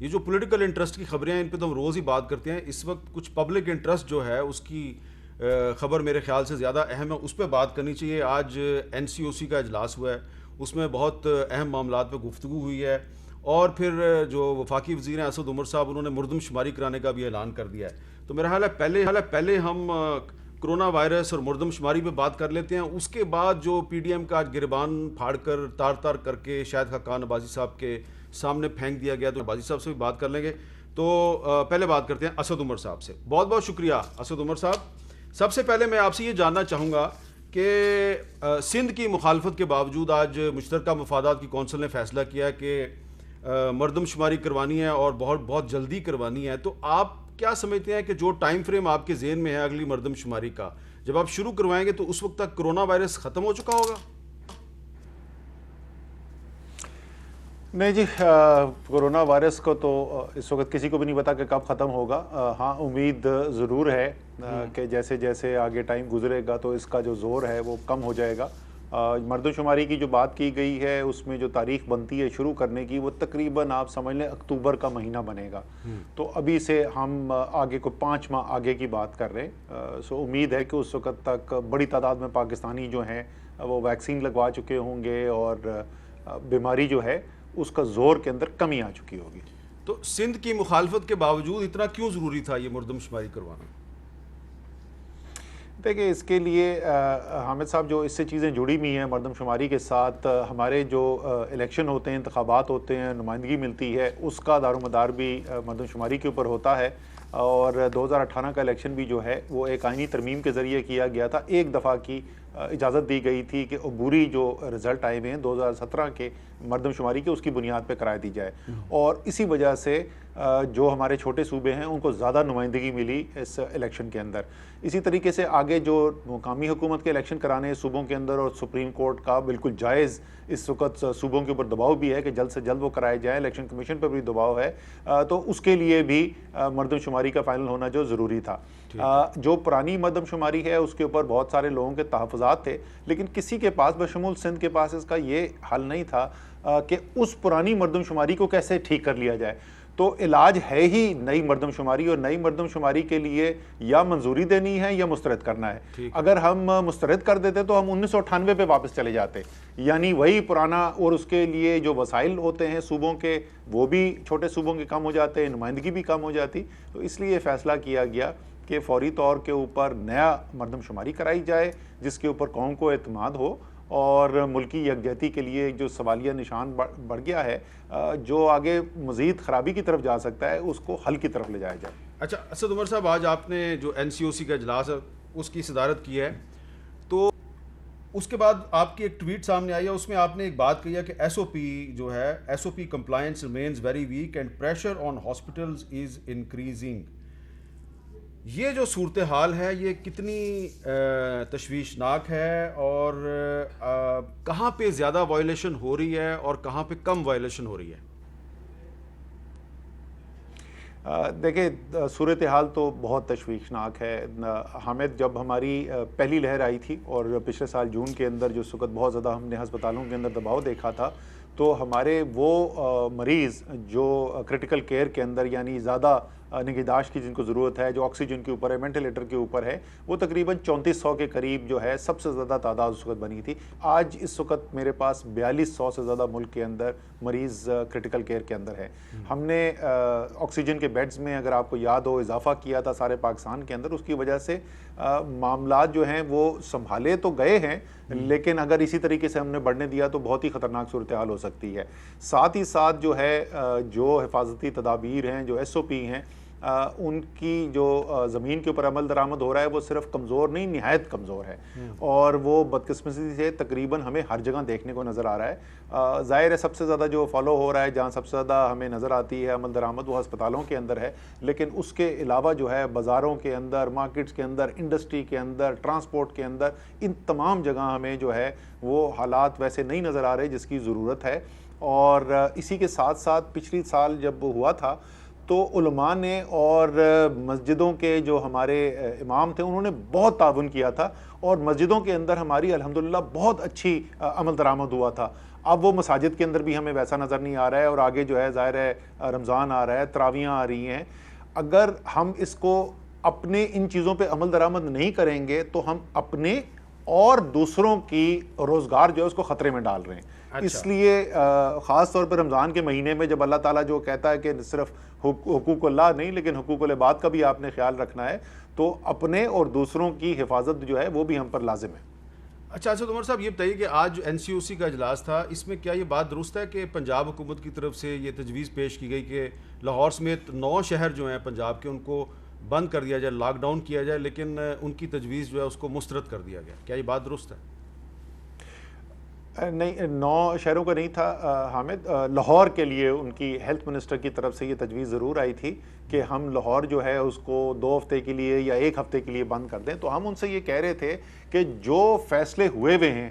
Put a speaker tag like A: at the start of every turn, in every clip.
A: یہ جو political interest کی خبریں ہیں ان پہ تو ہم روز ہی بات کرتے ہیں. اس وقت کچھ پبلک انٹرسٹ جو ہے اس کی خبر میرے خیال سے زیادہ اہم ہے, اس پہ بات کرنی چاہیے. آج این سی او سی کا اجلاس ہوا ہے, اس میں بہت اہم معاملات پہ گفتگو ہوئی ہے, اور پھر جو وفاقی وزیر ہیں اسد عمر صاحب, انہوں نے مردم شماری کرانے کا بھی اعلان کر دیا ہے. تو میرا خیال ہے پہلے ہم کرونا وائرس اور مردم شماری پہ بات کر لیتے ہیں, اس کے بعد جو پی ڈی ایم کا آج گربان پھاڑ کر تار کر کے شاہد خاقان عباسی صاحب کے سامنے پھینک دیا گیا, تو عباسی صاحب سے بھی بات کر لیں گے. تو پہلے بات کرتے ہیں اسد عمر صاحب سے. بہت بہت شکریہ اسد عمر صاحب. سب سے پہلے میں آپ سے یہ جاننا چاہوں گا کہ سندھ کی مخالفت کے باوجود آج مشترکہ مفادات کی کونسل نے فیصلہ کیا کہ مردم شماری کروانی ہے اور بہت جلدی کروانی ہے. تو آپ کیا سمجھتے ہیں کہ جو ٹائم فریم آپ کے ذہن میں ہے اگلی مردم شماری کا, جب آپ شروع کروائیں گے تو اس وقت تک کرونا وائرس ختم ہو چکا ہوگا؟
B: نہیں جی, کرونا وائرس کو تو اس وقت کسی کو بھی نہیں پتا کہ کب ختم ہوگا. ہاں امید ضرور ہے کہ جیسے جیسے آگے ٹائم گزرے گا تو اس کا جو زور ہے وہ کم ہو جائے گا. مردم شماری کی جو بات کی گئی ہے اس میں جو تاریخ بنتی ہے شروع کرنے کی, وہ تقریباً آپ سمجھ لیں اکتوبر کا مہینہ بنے گا. تو ابھی سے ہم آگے کو 5 ماہ آگے کی بات کر رہے ہیں. سو امید ہے کہ اس وقت تک بڑی تعداد میں پاکستانی جو ہیں وہ ویکسین لگوا چکے ہوں گے اور بیماری جو ہے اس کا زور کے اندر کمی آ چکی ہوگی.
A: تو سندھ کی مخالفت کے باوجود اتنا کیوں ضروری تھا یہ مردم شماری کروانا؟
B: دیکھیں اس کے لیے حامد صاحب جو اس سے چیزیں جڑی ہوئی ہیں مردم شماری کے ساتھ, ہمارے جو الیکشن ہوتے ہیں, انتخابات ہوتے ہیں, نمائندگی ملتی ہے, اس کا دار و مدار بھی مردم شماری کے اوپر ہوتا ہے. اور 2018 کا الیکشن بھی جو ہے وہ ایک آئینی ترمیم کے ذریعے کیا گیا تھا. ایک دفعہ کی اجازت دی گئی تھی کہ عبوری جو رزلٹ آئے ہوئے ہیں 2017 کے مردم شماری کے, اس کی بنیاد پہ قرار دی جائے. اور اسی وجہ سے جو ہمارے چھوٹے صوبے ہیں ان کو زیادہ نمائندگی ملی اس الیکشن کے اندر. اسی طریقے سے آگے جو مقامی حکومت کے الیکشن کرانے صوبوں کے اندر, اور سپریم کورٹ کا بالکل جائز اس وقت صوبوں کے اوپر دباؤ بھی ہے کہ جلد سے جلد وہ کرائے جائیں, الیکشن کمیشن پر بھی دباؤ ہے, تو اس کے لیے بھی مردم شماری کا فائنل ہونا جو ضروری تھا. جو پرانی مردم شماری ہے اس کے اوپر بہت سارے لوگوں کے تحفظات تھے, لیکن کسی کے پاس بشمول سندھ کے پاس اس کا یہ حل نہیں تھا کہ اس پرانی مردم شماری کو کیسے ٹھیک کر لیا جائے. تو علاج ہے ہی نئی مردم شماری, اور نئی مردم شماری کے لیے یا منظوری دینی ہے یا مسترد کرنا ہے. اگر ہم مسترد کر دیتے تو ہم 1998 پہ واپس چلے جاتے, یعنی وہی پرانا, اور اس کے لیے جو وسائل ہوتے ہیں صوبوں کے وہ بھی چھوٹے صوبوں کے کم ہو جاتے, نمائندگی بھی کم ہو جاتی. تو اس لیے فیصلہ کیا گیا کہ فوری طور کے اوپر نیا مردم شماری کرائی جائے جس کے اوپر قوم کو اعتماد ہو, اور ملکی یکجہتی کے لیے جو سوالیہ نشان بڑھ گیا ہے, جو آگے مزید خرابی کی طرف جا سکتا ہے, اس کو حل کی طرف لے جایا جائے.
A: اچھا اسد عمر صاحب, آج آپ نے جو این سی او سی کا اجلاس ہے اس کی صدارت کی ہے, تو اس کے بعد آپ کی ایک ٹویٹ سامنے آئی ہے, اس میں آپ نے ایک بات کہی ہے کہ ایس او پی جو ہے, S O P compliance remains very weak and pressure on hospitals is increasing. یہ جو صورتحال ہے یہ کتنی تشویشناک ہے, اور کہاں پہ زیادہ وائلیشن ہو رہی ہے اور کہاں پہ کم وائلیشن ہو رہی ہے؟
B: دیکھیں صورتحال تو بہت تشویشناک ہے حامد. جب ہماری پہلی لہر آئی تھی اور پچھلے سال جون کے اندر جو اس وقت بہت زیادہ ہم نے ہسپتالوں کے اندر دباؤ دیکھا تھا, تو ہمارے وہ مریض جو کرٹیکل کیئر کے اندر, یعنی زیادہ نگہداشت کی جن کو ضرورت ہے, جو آکسیجن کے اوپر ہے, وینٹیلیٹر کے اوپر ہے, وہ تقریباً 3400 کے قریب جو ہے سب سے زیادہ تعداد اس وقت بنی تھی. آج اس وقت میرے پاس 4200 سے زیادہ ملک کے اندر مریض کرٹیکل کیئر کے اندر ہے. ہم نے آکسیجن کے بیڈز میں اگر آپ کو یاد ہو اضافہ کیا تھا سارے پاکستان کے اندر, اس کی وجہ سے معاملات جو ہیں وہ سنبھالے تو گئے ہیں, لیکن اگر اسی طریقے سے ہم نے بڑھنے دیا تو بہت ہی خطرناک صورتحال ہو سکتی ہے. ساتھ ہی ساتھ جو ہے جو حفاظتی تدابیر ہیں, جو ایس او پی ہیں, ان کی جو زمین کے اوپر عمل درآمد ہو رہا ہے وہ صرف کمزور نہیں, نہایت کمزور ہے, اور وہ بدقسمتی سے تقریباً ہمیں ہر جگہ دیکھنے کو نظر آ رہا ہے. ظاہر ہے سب سے زیادہ جو فالو ہو رہا ہے, جہاں سب سے زیادہ ہمیں نظر آتی ہے عمل درآمد, وہ ہسپتالوں کے اندر ہے, لیکن اس کے علاوہ جو ہے بازاروں کے اندر, مارکیٹس کے اندر, انڈسٹری کے اندر, ٹرانسپورٹ کے اندر, ان تمام جگہ ہمیں جو ہے وہ حالات ویسے نہیں نظر آ رہے جس کی ضرورت ہے. اور اسی کے ساتھ ساتھ پچھلی سال جب ہوا تھا تو علماء نے اور مسجدوں کے جو ہمارے امام تھے انہوں نے بہت تعاون کیا تھا, اور مسجدوں کے اندر ہماری الحمدللہ بہت اچھی عمل درآمد ہوا تھا. اب وہ مساجد کے اندر بھی ہمیں ویسا نظر نہیں آ رہا ہے، اور آگے جو ہے ظاہر ہے رمضان آ رہا ہے، تراویحیں آ رہی ہیں. اگر ہم اس کو اپنے ان چیزوں پہ عمل درآمد نہیں کریں گے تو ہم اپنے اور دوسروں کی روزگار جو ہے اس کو خطرے میں ڈال رہے ہیں. اس لیے خاص طور پر رمضان کے مہینے میں جب اللہ تعالیٰ جو کہتا ہے کہ صرف حقوق اللہ نہیں لیکن حقوق العباد کا بھی آپ نے خیال رکھنا ہے، تو اپنے اور دوسروں کی حفاظت جو ہے وہ بھی ہم پر لازم ہے.
A: اچھا اسد عمر صاحب، یہ بتائیے کہ آج این سی او سی کا اجلاس تھا، اس میں کیا یہ بات درست ہے کہ پنجاب حکومت کی طرف سے یہ تجویز پیش کی گئی کہ لاہور سمیت 9 شہر جو ہیں پنجاب کے ان کو بند کر دیا جائے، لاک ڈاؤن کیا جائے، لیکن ان کی تجویز جو ہے اس کو مسترد کر دیا گیا، کیا یہ بات درست ہے؟
B: نہیں، 9 شہروں کا نہیں تھا حامد. لاہور کے لیے ان کی ہیلتھ منسٹر کی طرف سے یہ تجویز ضرور آئی تھی کہ ہم لاہور جو ہے اس کو 2 ہفتے کے لیے یا 1 ہفتے کے لیے بند کر دیں. تو ہم ان سے یہ کہہ رہے تھے کہ جو فیصلے ہوئے ہیں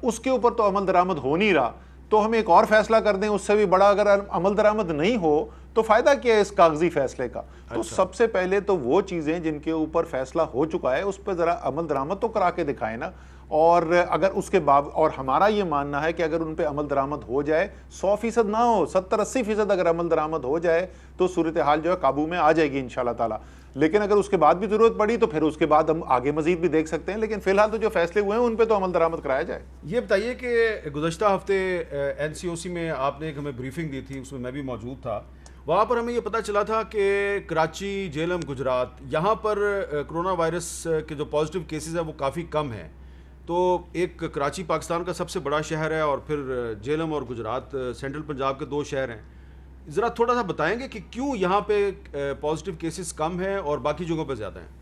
B: اس کے اوپر تو عمل درآمد ہو نہیں رہا، تو ہم ایک اور فیصلہ کر دیں اس سے بھی بڑا. اگر عمل درآمد نہیں ہو تو فائدہ کیا ہے اس کاغذی فیصلے کا؟ تو سب سے پہلے تو وہ چیزیں جن کے اوپر فیصلہ ہو چکا ہے اس پہ ذرا عمل درآمد تو کرا کے دکھائیں نا. اور اگر اس کے اور ہمارا یہ ماننا ہے کہ اگر ان پہ عمل درآمد ہو جائے، 100% نہ ہو، 70-80% اگر عمل درآمد ہو جائے تو صورتحال جو ہے قابو میں آ جائے گی انشاءاللہ تعالیٰ. لیکن اگر اس کے بعد بھی ضرورت پڑی تو پھر اس کے بعد ہم آگے مزید بھی دیکھ سکتے ہیں، لیکن فی الحال تو جو فیصلے ہوئے ہیں ان پہ تو عمل درآمد کرایا جائے.
A: یہ بتائیے کہ گزشتہ ہفتے این سی او سی میں آپ نے ایک ہمیں بریفنگ دی تھی، اس میں بھی موجود تھا. وہاں پر ہمیں یہ پتہ چلا تھا کہ کراچی، جیلم، گجرات، یہاں پر کرونا وائرس کے جو پازیٹیو کیسز ہیں وہ کافی کم ہیں. تو ایک کراچی پاکستان کا سب سے بڑا شہر ہے، اور پھر جیلم اور گجرات سینٹرل پنجاب کے 2 شہر ہیں. ذرا تھوڑا سا بتائیں گے کہ کیوں یہاں پہ پازیٹیو کیسز کم ہیں اور باقی جگہوں پہ زیادہ ہیں؟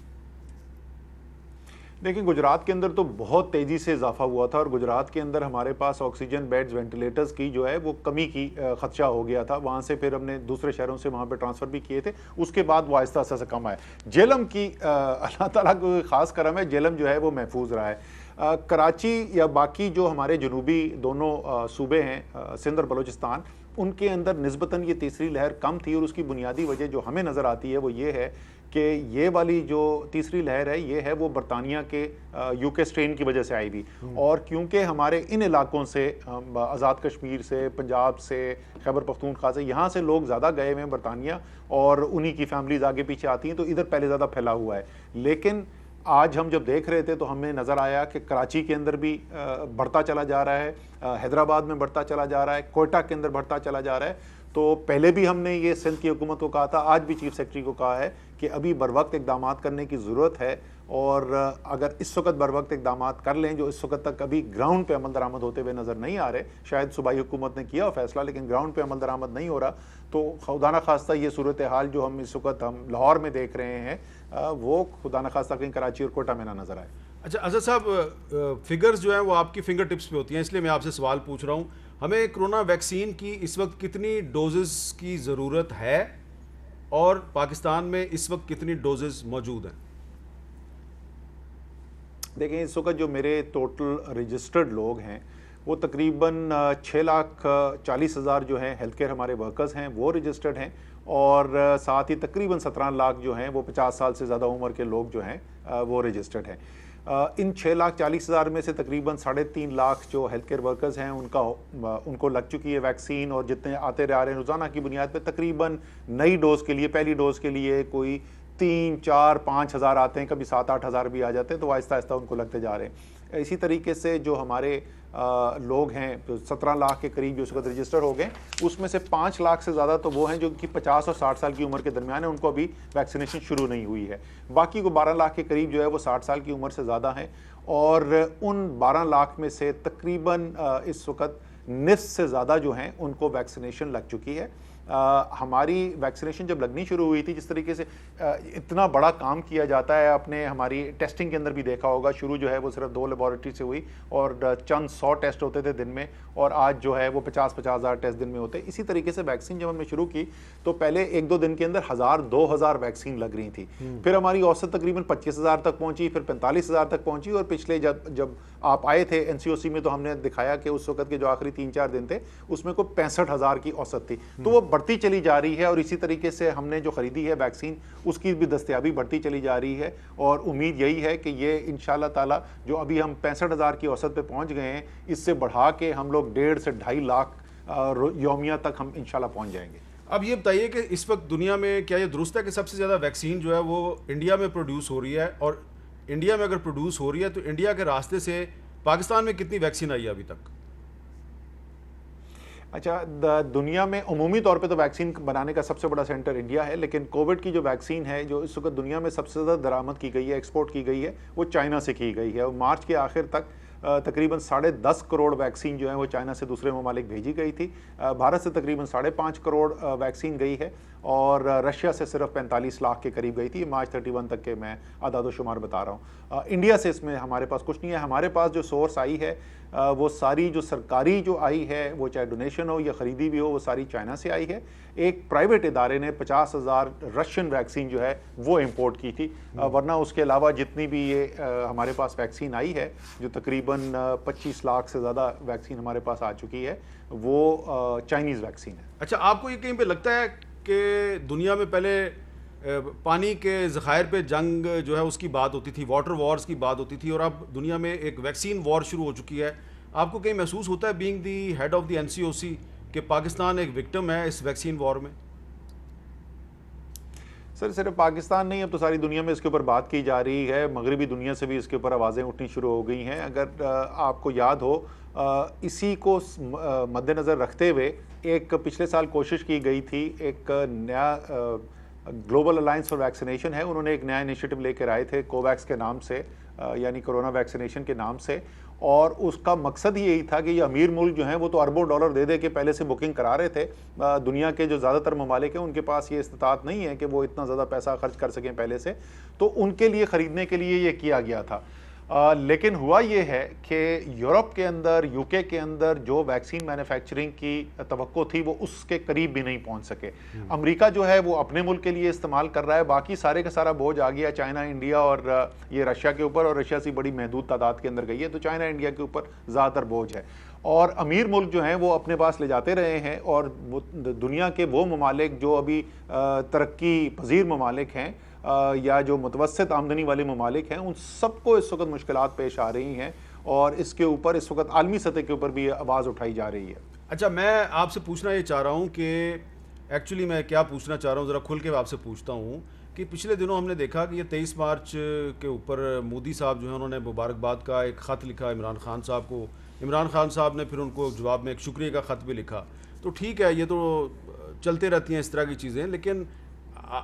B: دیکھیں، گجرات کے اندر تو بہت تیزی سے اضافہ ہوا تھا، اور گجرات کے اندر ہمارے پاس آکسیجن بیڈز، وینٹیلیٹرز کی جو ہے وہ کمی کی خدشہ ہو گیا تھا. وہاں سے پھر ہم نے دوسرے شہروں سے وہاں پہ ٹرانسفر بھی کیے تھے، اس کے بعد وہ آہستہ آہستہ سے کم آئے. جیلم کی اللہ تعالیٰ کو خاص کرم ہے، جیلم جو ہے وہ محفوظ رہا ہے. کراچی یا باقی جو ہمارے جنوبی دونوں صوبے ہیں، سندھ اور بلوچستان، ان کے اندر نسبتاً یہ تیسری لہر کم تھی، اور اس کی بنیادی وجہ جو ہمیں نظر آتی ہے وہ یہ ہے کہ یہ والی جو تیسری لہر ہے یہ ہے وہ برطانیہ کے یو کے اسٹرین کی وجہ سے آئی ہوئی. اور کیونکہ ہمارے ان علاقوں سے، آزاد کشمیر سے، پنجاب سے، خیبر پختونخوا سے، یہاں سے لوگ زیادہ گئے ہوئے ہیں برطانیہ، اور انہی کی فیملیز آگے پیچھے آتی ہیں، تو ادھر پہلے زیادہ پھیلا ہوا ہے. لیکن آج ہم جب دیکھ رہے تھے تو ہمیں نظر آیا کہ کراچی کے اندر بھی بڑھتا چلا جا رہا ہے، حیدرآباد میں بڑھتا چلا جا رہا ہے، کوئٹہ کے اندر بڑھتا چلا جا رہا ہے. تو پہلے بھی ہم نے یہ سندھ کی حکومت کو کہا تھا، آج بھی چیف سیکرٹری کو کہا ہے کہ ابھی بروقت اقدامات کرنے کی ضرورت ہے. اور اگر اس وقت بروقت اقدامات کر لیں جو اس وقت تک ابھی گراؤنڈ پہ عمل درآمد ہوتے ہوئے نظر نہیں آ رہے، شاید صوبائی حکومت نے کیا ہو فیصلہ لیکن گراؤنڈ پہ عمل درآمد نہیں ہو رہا، تو خدا نخواستہ یہ صورتحال جو ہم اس وقت ہم لاہور میں دیکھ رہے ہیں وہ خدا نخواستہ کہیں کراچی اور کوئٹہ میں نہ نظر آئے.
A: اچھا اسد صاحب، فگرز جو ہیں وہ آپ کی فنگر ٹپس پہ ہوتی ہیں، اس لیے میں آپ سے سوال پوچھ رہا ہوں، ہمیں کرونا ویکسین کی اس وقت کتنی ڈوزز کی ضرورت ہے، اور پاکستان میں اس وقت کتنی ڈوزز موجود ہیں؟
B: دیکھیں، اس وقت جو میرے ٹوٹل رجسٹرڈ لوگ ہیں وہ تقریباً 6,40,000 جو ہیں ہیلتھ کیئر ہمارے ورکرز ہیں وہ رجسٹرڈ ہیں، اور ساتھ ہی تقریباً 17 لاکھ جو ہیں وہ 50 سال سے زیادہ عمر کے لوگ جو ہیں وہ رجسٹرڈ ہیں. ان 6,40,000 میں سے تقریباً 3.5 لاکھ جو ہیلتھ کیئر ورکرز ہیں ان کو لگ چکی ہے ویکسین، اور جتنے آتے رہ رہے ہیں روزانہ کی بنیاد پہ تقریباً نئی ڈوز کے لیے، پہلی ڈوز کے لیے کوئی 3, 4, 5 ہزار آتے ہیں، کبھی 7-8 ہزار بھی آ جاتے ہیں، تو آہستہ آہستہ ان کو لگتے جا رہے ہیں. اسی طریقے سے جو ہمارے لوگ ہیں 17 لاکھ کے قریب جو اس وقت رجسٹر ہو گئے، اس میں سے 5 لاکھ سے زیادہ تو وہ ہیں جو کہ 50 اور 60 سال کی عمر کے درمیان ہیں، ان کو ابھی ویکسینیشن شروع نہیں ہوئی ہے. باقی کو 12 لاکھ کے قریب جو ہے وہ 60 سال کی عمر سے زیادہ ہیں، اور ان 12 لاکھ میں سے تقریباً اس وقت نصف سے زیادہ جو ہیں ان کو ویکسینیشن لگ چکی ہے. ہماری ویکسینیشن جب لگنی شروع ہوئی تھی، جس طریقے سے اتنا بڑا کام کیا جاتا ہے، اپنے ہماری ٹیسٹنگ کے اندر بھی دیکھا ہوگا، شروع جو ہے وہ صرف 2 لیبارٹری سے ہوئی اور چند 100 ٹیسٹ ہوتے تھے دن میں، اور آج جو ہے وہ 50 ہزار ٹیسٹ دن میں ہوتے ہیں. اسی طریقے سے ویکسین جب ہم نے شروع کی تو پہلے 1-2 دن کے اندر 1,000-2,000 ویکسین لگ رہی تھی، پھر ہماری اوسط تقریباً 25,000 تک پہنچی، پھر 45,000 تک پہنچی، اور پچھلے جب آپ آئے تھے این سی او سی میں تو ہم نے دکھایا کہ اس وقت کے جو آخری 3-4 دن تھے اس میں کوئی 65,000 کی اوسط تھی. تو وہ بڑھتی چلی جا رہی ہے, اور اسی طریقے سے ہم نے جو خریدی ہے ویکسین اس کی بھی دستیابی بڑھتی چلی جا رہی ہے, اور امید یہی ہے کہ یہ انشاءاللہ تعالی جو ابھی ہم 65,000 کی اوسط پہ پہنچ گئے ہیں, اس سے بڑھا کے ہم لوگ 1.5 سے 2.5 لاکھ یومیہ تک ہم انشاءاللہ پہنچ جائیں گے.
A: اب یہ بتائیے کہ اس وقت دنیا میں کیا یہ درست ہے کہ سب سے زیادہ ویکسین جو ہے وہ انڈیا میں پروڈیوس ہو رہی ہے, اور انڈیا میں اگر پروڈیوس ہو رہی ہے تو انڈیا کے راستے سے پاکستان میں کتنی ویکسین آئی ہے ابھی تک؟
B: اچھا, دنیا میں عمومی طور پہ تو ویکسین بنانے کا سب سے بڑا سینٹر انڈیا ہے, لیکن کووڈ کی جو ویکسین ہے جو اس وقت دنیا میں سب سے زیادہ درآمد کی گئی ہے, ایکسپورٹ کی گئی ہے, وہ چائنا سے کی گئی ہے, اور مارچ کے آخر تک تقریباً 10.5 کروڑ ویکسین جو ہے وہ چائنا سے دوسرے ممالک بھیجی گئی تھی. بھارت سے تقریباً 5.5 کروڑ ویکسین گئی ہے, اور رشیا سے صرف 45 لاکھ کے قریب گئی تھی. مارچ 31 تک کے میں اعداد و شمار بتا رہا ہوں. انڈیا سے اس میں ہمارے پاس کچھ نہیں ہے. ہمارے پاس جو سورس آئی ہے وہ ساری جو سرکاری جو آئی ہے, وہ چاہے ڈونیشن ہو یا خریدی بھی ہو, وہ ساری چائنا سے آئی ہے. ایک پرائیویٹ ادارے نے 50,000 رشین ویکسین جو ہے وہ امپورٹ کی تھی, ورنہ اس کے علاوہ جتنی بھی یہ ہمارے پاس ویکسین آئی ہے, جو تقریباً 25 لاکھ سے زیادہ ویکسین ہمارے پاس آ چکی ہے, وہ چائنیز ویکسین ہے.
A: اچھا, آپ کو یہ کہیں پہ لگتا ہے کہ دنیا میں پہلے پانی کے ذخائر پہ جنگ جو ہے اس کی بات ہوتی تھی, واٹر وارز کی بات ہوتی تھی, اور اب دنیا میں ایک ویکسین وار شروع ہو چکی ہے. آپ کو کہیں محسوس ہوتا ہے being the head of the NCOC کہ پاکستان ایک وکٹم ہے اس ویکسین وار میں؟
B: سر صرف پاکستان نہیں, اب تو ساری دنیا میں اس کے اوپر بات کی جا رہی ہے. مغربی دنیا سے بھی اس کے اوپر آوازیں اٹھنی شروع ہو گئی ہیں. اگر آپ کو یاد ہو, اسی کو مد نظر رکھتے ہوئے ایک پچھلے سال کوشش کی گئی تھی, ایک نیا گلوبل الائنس فار ویکسینیشن ہے, انہوں نے ایک نیا انیشیٹو لے کر آئے تھے کوویکس کے نام سے, یعنی کرونا ویکسینیشن کے نام سے, اور اس کا مقصد یہی تھا کہ یہ امیر ملک جو ہیں وہ تو اربوں ڈالر دے دے کے پہلے سے بکنگ کرا رہے تھے. دنیا کے جو زیادہ تر ممالک ہیں ان کے پاس یہ استطاعت نہیں ہے کہ وہ اتنا زیادہ پیسہ خرچ کر سکیں پہلے سے, تو ان کے لیے خریدنے کے لیے یہ کیا گیا تھا. لیکن ہوا یہ ہے کہ یورپ کے اندر, UK کے اندر جو ویکسین مینوفیکچرنگ کی توقع تھی وہ اس کے قریب بھی نہیں پہنچ سکے. امریکہ جو ہے وہ اپنے ملک کے لیے استعمال کر رہا ہے, باقی سارے کا سارا بوجھ آ گیا چائنا, انڈیا اور یہ رشیا کے اوپر, اور رشیا سے بڑی محدود تعداد کے اندر گئی ہے, تو چائنا انڈیا کے اوپر زیادہ تر بوجھ ہے. اور امیر ملک جو ہیں وہ اپنے پاس لے جاتے رہے ہیں, اور دنیا کے وہ ممالک جو ابھی ترقی پذیر ممالک ہیں یا جو متوسط آمدنی والے ممالک ہیں, ان سب کو اس وقت مشکلات پیش آ رہی ہیں, اور اس کے اوپر اس وقت عالمی سطح کے اوپر بھی آواز اٹھائی جا رہی ہے.
A: اچھا, میں آپ سے پوچھنا یہ چاہ رہا ہوں کہ ایکچولی میں کیا پوچھنا چاہ رہا ہوں, ذرا کھل کے آپ سے پوچھتا ہوں کہ پچھلے دنوں ہم نے دیکھا کہ یہ 23 مارچ کے اوپر مودی صاحب جو ہیں انہوں نے مبارکباد کا ایک خط لکھا عمران خان صاحب کو. عمران خان صاحب نے پھر ان کو جواب میں ایک شکریہ کا خط بھی لکھا. تو ٹھیک ہے, یہ تو چلتے رہتی ہیں اس طرح کی چیزیں, لیکن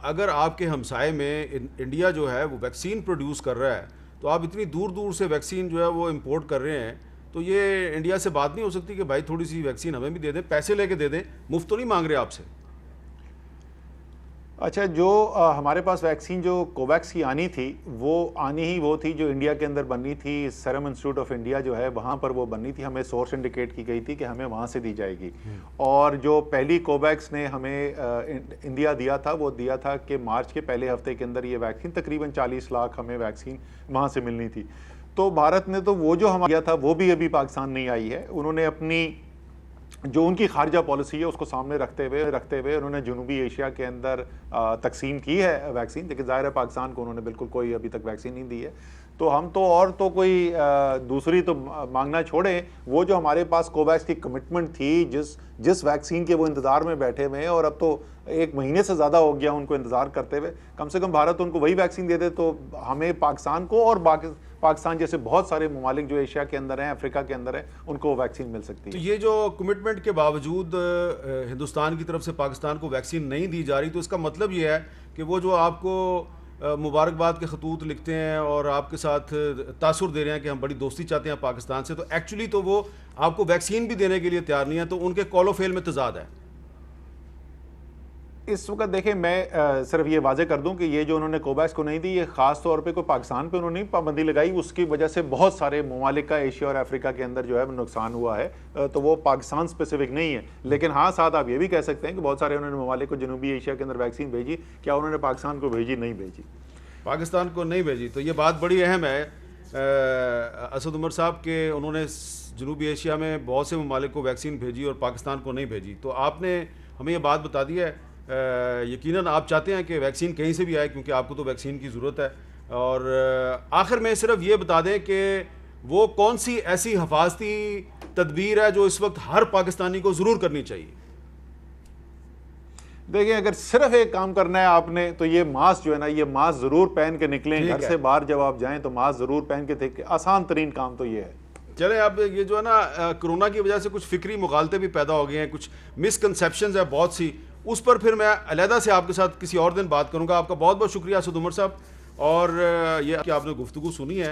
A: اگر آپ کے ہمسائے میں انڈیا جو ہے وہ ویکسین پروڈیوس کر رہا ہے, تو آپ اتنی دور دور سے ویکسین جو ہے وہ امپورٹ کر رہے ہیں, تو یہ انڈیا سے بات نہیں ہو سکتی کہ بھائی تھوڑی سی ویکسین ہمیں بھی دے دیں, پیسے لے کے دے دیں, مفت تو نہیں مانگ رہے آپ سے؟
B: اچھا, جو ہمارے پاس ویکسین جو کوویکس کی آنی تھی وہ آنی ہی وہ تھی جو انڈیا کے اندر بننی تھی. سیرم انسٹیٹیوٹ آف انڈیا جو ہے وہاں پر وہ بننی تھی, ہمیں سورس انڈیکیٹ کی گئی تھی کہ ہمیں وہاں سے دی جائے گی. اور جو پہلی کوویکس نے ہمیں انڈیا دیا تھا وہ دیا تھا کہ مارچ کے پہلے ہفتے کے اندر یہ ویکسین تقریباً 40 لاکھ ہمیں ویکسین وہاں سے ملنی تھی. تو بھارت نے تو وہ جو ہمارا تھا وہ بھی ابھی پاکستان نہیں آئی ہے. انہوں نے اپنی جو ان کی خارجہ پالیسی ہے اس کو سامنے رکھتے ہوئے انہوں نے جنوبی ایشیا کے اندر تقسیم کی ہے ویکسین, لیکن ظاہر ہے پاکستان کو انہوں نے بالکل کوئی ابھی تک ویکسین نہیں دی ہے. تو ہم تو اور تو کوئی دوسری تو مانگنا چھوڑیں, وہ جو ہمارے پاس کوویکس کی کمٹمنٹ تھی, جس ویکسین کے وہ انتظار میں بیٹھے ہوئے ہیں, اور اب تو 1 مہینے سے زیادہ ہو گیا ان کو انتظار کرتے ہوئے, کم سے کم بھارت ان کو وہی ویکسین دے دے تو ہمیں پاکستان کو اور پاکستان جیسے بہت سارے ممالک جو ایشیا کے اندر ہیں, افریقہ کے اندر ہیں, ان کو ویکسین مل سکتی ہے.
A: تو یہ جو کمٹمنٹ کے باوجود ہندوستان کی طرف سے پاکستان کو ویکسین نہیں دی جا رہی, تو اس کا مطلب یہ ہے کہ وہ جو آپ کو مبارکباد کے خطوط لکھتے ہیں اور آپ کے ساتھ تاثر دے رہے ہیں کہ ہم بڑی دوستی چاہتے ہیں پاکستان سے, تو ایکچولی تو وہ آپ کو ویکسین بھی دینے کے لیے تیار نہیں ہے, تو ان کے کال و فیل میں تضاد ہے.
B: اس وقت دیکھیں, میں صرف یہ واضح کر دوں کہ یہ جو انہوں نے کوویکس کو نہیں دی, یہ خاص طور پہ کوئی پاکستان پہ انہوں نے پابندی لگائی, اس کی وجہ سے بہت سارے ممالک کا ایشیا اور افریقہ کے اندر جو ہے نقصان ہوا ہے, تو وہ پاکستان اسپیسیفک نہیں ہے. لیکن ہاں ساتھ آپ یہ بھی کہہ سکتے ہیں کہ بہت سارے انہوں نے ممالک کو جنوبی ایشیا کے اندر ویکسین بھیجی, کیا انہوں نے پاکستان کو بھیجی؟ نہیں بھیجی,
A: پاکستان کو نہیں بھیجی. تو یہ بات بڑی اہم ہے اسد عمر صاحب کہ انہوں نے جنوبی ایشیا میں بہت سے ممالک کو ویکسین بھیجی اور پاکستان کو نہیں بھیجی. تو آپ نے ہمیں یہ بات بتا دی ہے. یقیناً آپ چاہتے ہیں کہ ویکسین کہیں سے بھی آئے کیونکہ آپ کو تو ویکسین کی ضرورت ہے. اور آخر میں صرف یہ بتا دیں کہ وہ کون سی ایسی حفاظتی تدبیر ہے جو اس وقت ہر پاکستانی کو ضرور کرنی چاہیے.
B: دیکھیں اگر صرف ایک کام کرنا ہے آپ نے تو یہ ماسک جو ہے نا یہ ماسک ضرور پہن کے نکلیں. گھر سے باہر جب آپ جائیں تو ماسک ضرور پہن کے دیکھیں. آسان ترین کام تو یہ ہے.
A: چلیں اب یہ جو ہے نا کرونا کی وجہ سے کچھ فکری مغالطے بھی پیدا ہو گئے ہیں, کچھ مسکنسیپشنز ہیں بہت سی, اس پر پھر میں علیحدہ سے آپ کے ساتھ کسی اور دن بات کروں گا. آپ کا بہت بہت شکریہ اسد عمر صاحب, اور یہ کہ آپ نے گفتگو سنی ہے.